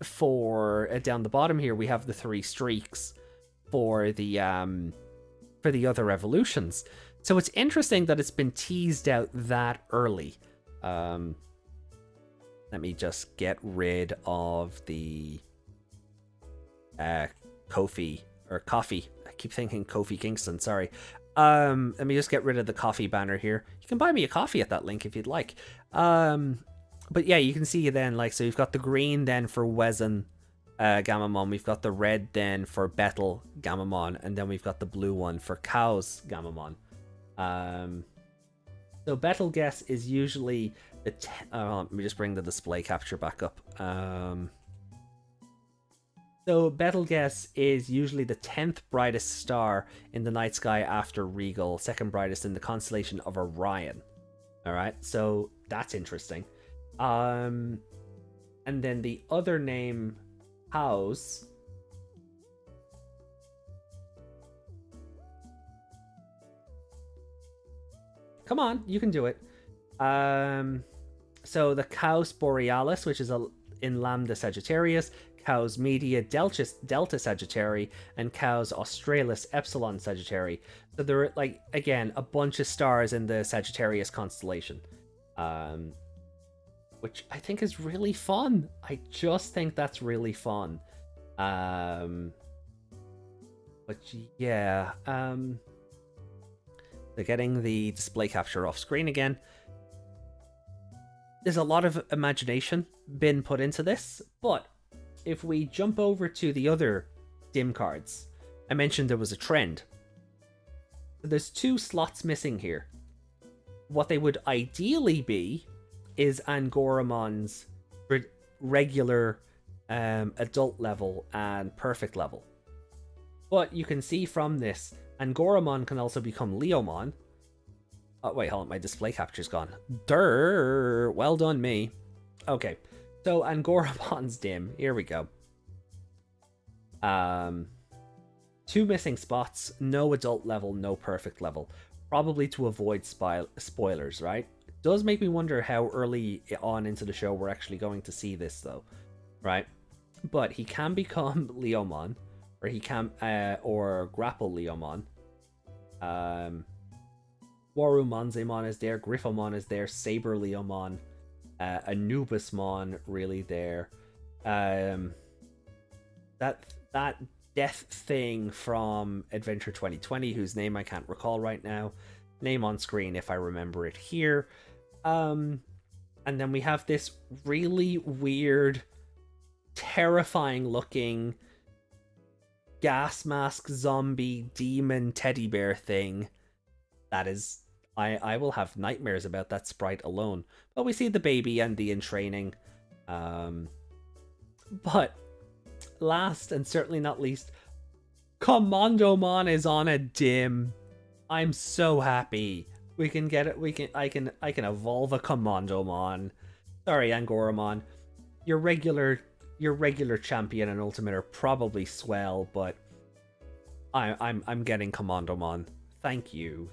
for down the bottom here. We have the three streaks for the other evolutions. So it's interesting that it's been teased out that early. Let me just get rid of the Kofi. I keep thinking Kofi Kingston, sorry. Let me just get rid of the coffee banner here. You can buy me a coffee at that link if you'd like. But yeah, you can see then, like, so you've got the green then for Wezen Gammamon, we've got the red then for Bethel Gamamon, and then we've got the blue one for Cow's Gamamon. So Betelgeuse is usually the let me just bring the display capture back up. So Betelgeuse is usually the 10th brightest star in the night sky after Regal, second brightest in the constellation of Orion. All right, so that's interesting. And then the other name, House. Come on, you can do it. So the Caus Borealis, which is in Lambda Sagittarius, Caus Media Delta Sagittari, and Caus Australis Epsilon Sagittari. So there are, like, again, a bunch of stars in the Sagittarius constellation, which I think is really fun. I just think that's really fun. But yeah, they're getting the display capture off screen again. There's a lot of imagination been put into this, but if we jump over to the other dim cards, I mentioned there was a trend. There's 2 slots missing here. What they would ideally be is Angoramon's regular adult level and perfect level. But you can see from this, Angoramon can also become Leomon. Oh, wait, hold on, my display capture's gone. Durr, well done me. Okay, so Angoramon's dim, here we go. 2 missing spots, no adult level, no perfect level. Probably to avoid spoilers, right? It does make me wonder how early on into the show we're actually going to see this, though, right? But he can become Leomon, or he can, or grapple Leomon. Warumanzemon is there, Griffomon is there, Saber Leomon, Anubismon really there. That death thing from Adventure 2020, whose name I can't recall right now. Name on screen if I remember it here. And then we have this really weird, terrifying looking gas mask zombie demon teddy bear thing. That is, I will have nightmares about that sprite alone. But we see the baby and the entraining. But last and certainly not least, Commandomon is on a dim. I'm so happy. We can get it. I can evolve a Commandomon. Sorry, Angoramon. Your regular champion and ultimate are probably swell, but I'm getting Commandomon. Thank you.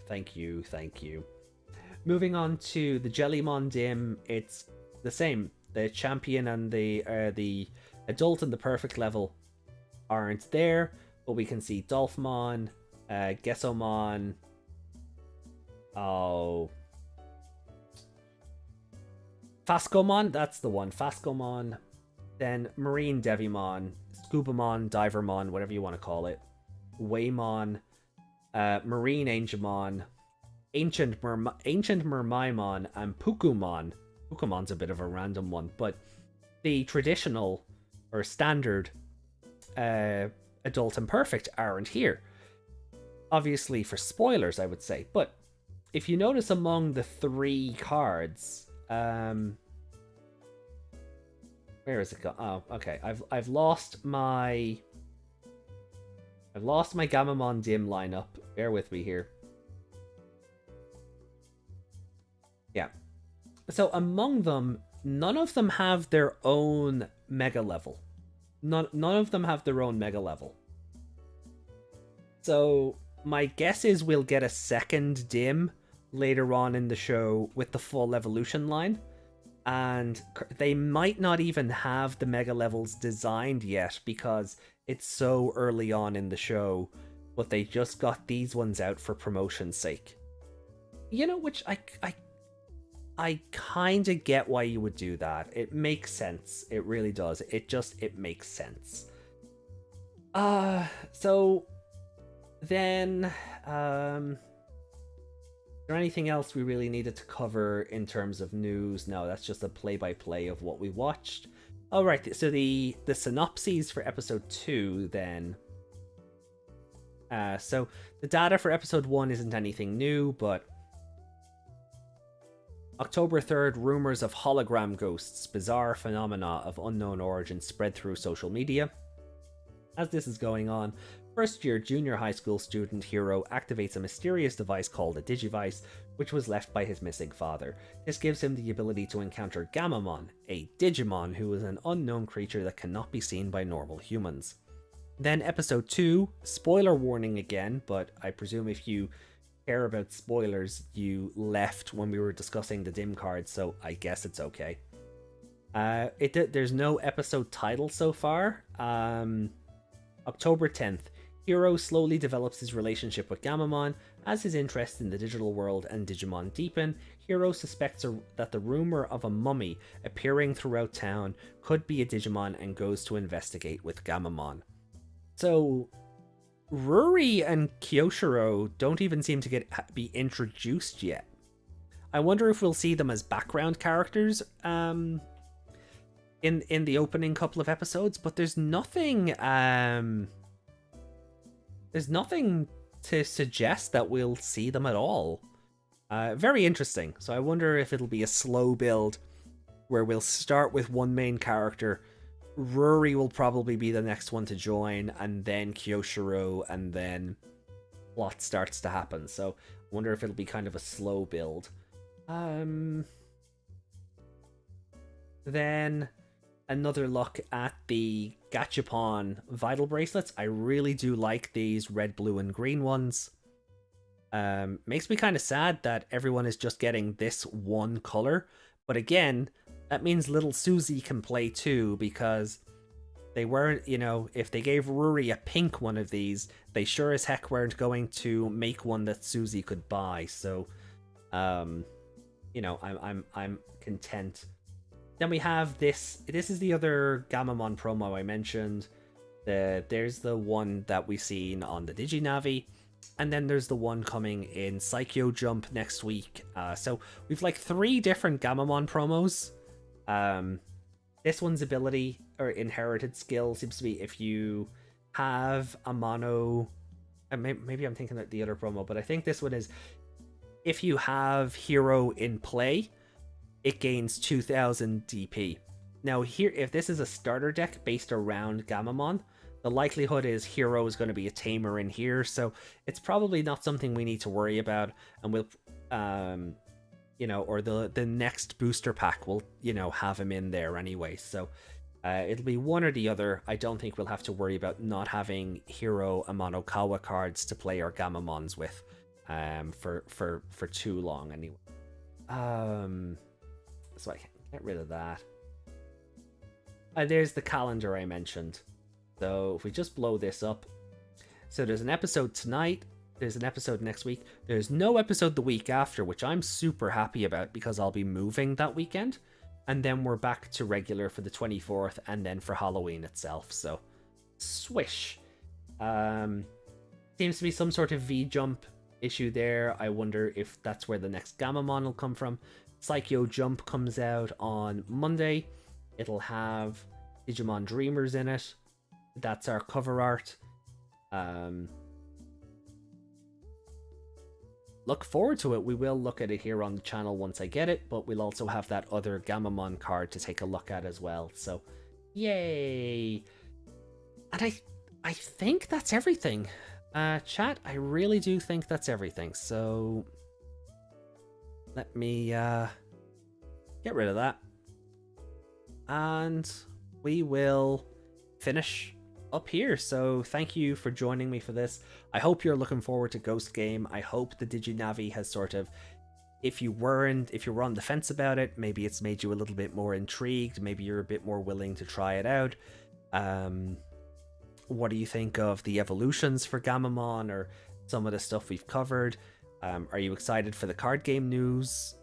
Moving on to the Jellymon dim, it's the same. The champion and the adult and the perfect level aren't there, but we can see Dolphmon, Gessomon, Phascomon, that's the one, Phascomon, then Marine Devimon, Scubamon, Divermon, whatever you want to call it, Waymon, Marine Angemon, Ancient Mermaimon, and Pukumon. Pukumon's a bit of a random one, but the traditional or standard adult and perfect aren't here. Obviously for spoilers, I would say, but if you notice among the 3 cards, where is it gone? Oh, okay. I've lost my Gammamon dim lineup. Bear with me here. Yeah. So among them, none of them have their own mega level. None of them have their own mega level. So my guess is we'll get a second dim later on in the show with the full evolution line. And they might not even have the mega levels designed yet because it's so early on in the show, but they just got these ones out for promotion's sake. You know, which I kind of get why you would do that. It makes sense. It really does. It makes sense. So then, is there anything else we really needed to cover in terms of news? No, that's just a play-by-play of what we watched. All right, so the synopses for episode 2 then. So the data for episode 1 isn't anything new, but October 3rd, rumors of hologram ghosts, bizarre phenomena of unknown origin spread through social media. As this is going on, first-year junior high school student Hiro activates a mysterious device called a Digivice, which was left by his missing father. This gives him the ability to encounter Gammamon, a Digimon who is an unknown creature that cannot be seen by normal humans. Then episode 2, spoiler warning again, but I presume if you care about spoilers, you left when we were discussing the dim cards, so I guess it's okay. There's no episode title so far. October 10th, Hiro slowly develops his relationship with Gammamon. As his interest in the digital world and Digimon deepen, Hiro suspects that the rumor of a mummy appearing throughout town could be a Digimon and goes to investigate with Gammamon. So Ruri and Kyoshiro don't even seem to be introduced yet. I wonder if we'll see them as background characters in the opening couple of episodes, but there's nothing to suggest that we'll see them at all. Very interesting. So I wonder if it'll be a slow build where we'll start with one main character, Ruri will probably be the next one to join, and then Kyoshiro, and then plot starts to happen. So I wonder if it'll be kind of a slow build. Then another look at the Gachapon Vital Bracelets. I really do like these red, blue, and green ones. Makes me kind of sad that everyone is just getting this one color. But again, that means little Susie can play too, because they weren't, you know, if they gave Ruri a pink one of these, they sure as heck weren't going to make one that Susie could buy. So, you know, I'm content. Then we have this. This is the other Gammamon promo I mentioned. There's the one that we've seen on the DigiNavi. And then there's the one coming in Psycho Jump next week. So we've like 3 different Gammamon promos. This one's ability or inherited skill seems to be if you have a mono... Maybe I'm thinking of the other promo, but I think this one is if you have Hero in play, it gains 2000 DP. Now here, if this is a starter deck based around Gammamon, the likelihood is Hero is going to be a tamer in here, so it's probably not something we need to worry about, and we'll, you know, or the next booster pack will, you know, have him in there anyway, so it'll be one or the other. I don't think we'll have to worry about not having Hero and Monokawa cards to play our Gammamons with, for too long anyway. So I can get rid of that. There's the calendar I mentioned. So if we just blow this up. So there's an episode tonight. There's an episode next week. There's no episode the week after, which I'm super happy about because I'll be moving that weekend. And then we're back to regular for the 24th and then for Halloween itself. So swish. Seems to be some sort of V-jump issue there. I wonder if that's where the next Gammamon will come from. Psycho Jump comes out on Monday. It'll have Digimon Dreamers in it. That's our cover art. Look forward to it. We will look at it here on the channel once I get it, but we'll also have that other Gammamon card to take a look at as well. So, yay! And I think that's everything. Chat, I really do think that's everything. So, let me get rid of that. And we will finish up here. So thank you for joining me for this. I hope you're looking forward to Ghost Game. I hope the DigiNavi has sort of, if you were on the fence about it, maybe it's made you a little bit more intrigued. Maybe you're a bit more willing to try it out. What do you think of the evolutions for Gammamon or some of the stuff we've covered? Are you excited for the card game news?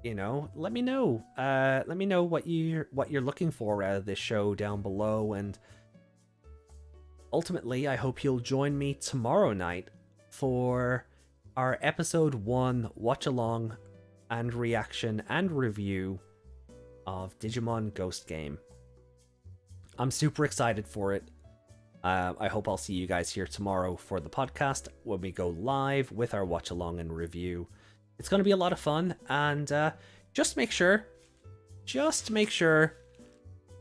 You know, let me know. Let me know what you're looking for out of this show down below, and ultimately, I hope you'll join me tomorrow night for our episode 1 watch along and reaction and review of Digimon Ghost Game. I'm super excited for it. I hope I'll see you guys here tomorrow for the podcast when we go live with our watch along and review. It's going to be a lot of fun, and just make sure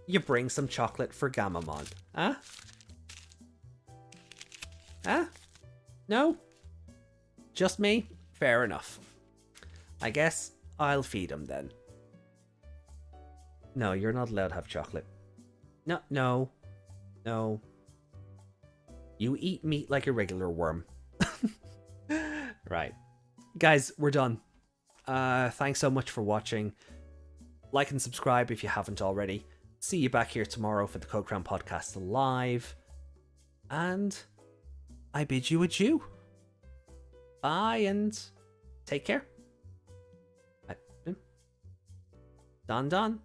you bring some chocolate for Gammamon. Huh? Huh? No? Just me? Fair enough. I guess I'll feed him then. No, you're not allowed to have chocolate. No. You eat meat like a regular worm. Right. Guys, we're done. Thanks so much for watching. Like and subscribe if you haven't already. See you back here tomorrow for the Code Crown Podcast Live. And I bid you adieu. Bye and take care. Done.